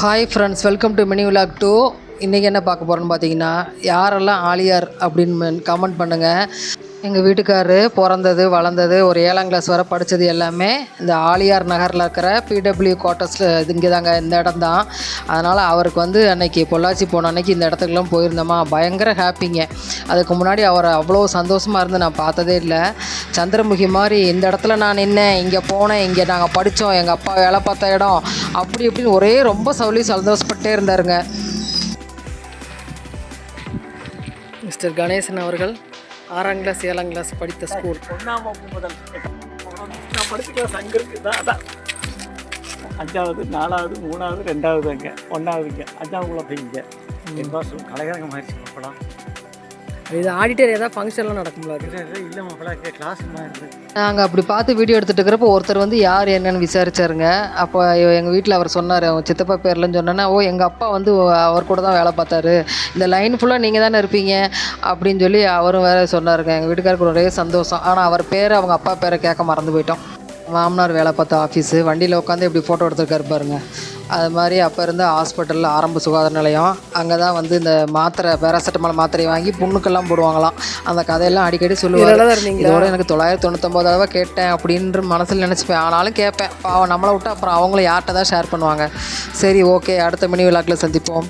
Hi friends, welcome to mini vlog 2. இன்றைக்கி என்ன பார்க்க போகிறோன்னு பார்த்தீங்கன்னா, யாரெல்லாம் ஆலியார் அப்படின்னு கமெண்ட் பண்ணுங்கள். எங்கள் வீட்டுக்காரரு பிறந்தது வளர்ந்தது ஒரு 7ஆம் கிளாஸ் வரை படித்தது எல்லாமே இந்த ஆலியார் நகரில் இருக்கிற பிடபிள்யூ குவார்ட்டர்ஸில் இங்கே தாங்க, இந்த இடம் தான். அதனால் அவருக்கு வந்து அன்றைக்கி பொள்ளாச்சி போன அன்றைக்கி இந்த இடத்துக்குலாம் போயிருந்தோமா, பயங்கர ஹாப்பிங்க. அதுக்கு முன்னாடி அவரை அவ்வளோ சந்தோஷமாக இருந்து நான் பார்த்ததே இல்லை. சந்திரமுகி மாதிரி இந்த இடத்துல நான் நின்னேன், இங்கே போனேன், இங்கே நாங்கள் படித்தோம், எங்கள் அப்பா வேலை பார்த்த இடம், அப்படி இப்படின்னு ஒரே ரொம்ப சந்தோஷப்பட்டே இருந்தாருங்க. மிஸ்டர் கணேசன் அவர்கள் 6ஆம் கிளாஸ் 7ஆம் கிளாஸ் படித்த ஸ்கூல். 1ஆம் வகுப்பு முதல் நான் படித்த கிளாஸ் அங்கே இருக்குது தான். அதான் 5வது 4வது 3வது 2வது அங்கே 1வது இங்கே 5ஆம் போய் இங்கே என் பாசம் கலைகரங்க மாதிரி மாப்பிளம். இது ஆடிட்டர் ஏதாவது ஃபங்க்ஷன்லாம் நடக்கும்ல? இல்லை மாப்பிளா, கிளாஸ் மாதிரி. நாங்கள் அப்படி பார்த்து வீடியோ எடுத்துகிட்டு இருக்கிறப்போ ஒருத்தர் வந்து யார் என்னன்னு விசாரிச்சாருங்க. அப்போ எங்கள் வீட்டில் அவர் சொன்னார், அவன் சித்தப்பா பேர்லன்னு சொன்னேன்னா, ஓ எங்கள் அப்பா வந்து அவர் கூட தான் வேலை பார்த்தாரு, இந்த லைன் ஃபுல்லாக நீங்கள் தானே இருப்பீங்க அப்படின்னு சொல்லி அவரும் வேறு சொன்னாருங்க. எங்கள் வீட்டுக்காருக்கு ஒரே சந்தோஷம். ஆனால் அவர் பேர் அவங்க அப்பா பேரை கேட்க மறந்து போயிட்டோம். மாமனார் வேலை பார்த்த ஆஃபீஸு, வண்டியில் உட்காந்து இப்படி ஃபோட்டோ எடுத்துருக்காரு பாருங்க. அது மாதிரி அப்போ இருந்த ஹாஸ்பிட்டலில் ஆரம்ப சுகாதார நிலையம், அங்கே தான் வந்து இந்த மாத்திரை பேராசிட்டமால் மாத்திரையை வாங்கி புண்ணுக்கெல்லாம் போடுவாங்களாம். அந்த கதையெல்லாம் அடிக்கடி சொல்லுவாங்க. இதோட எனக்கு 999 தடவை கேட்டேன் அப்படின்ற மனசில் நினச்சிப்பேன். ஆனாலும் கேட்பேன், பாவம் நம்மளை விட்டு அப்புறம் அவங்கள யார்கிட்ட தான் ஷேர் பண்ணுவாங்க. சரி, ஓகே, அடுத்த மினி விழாக்கில் சந்திப்போம்.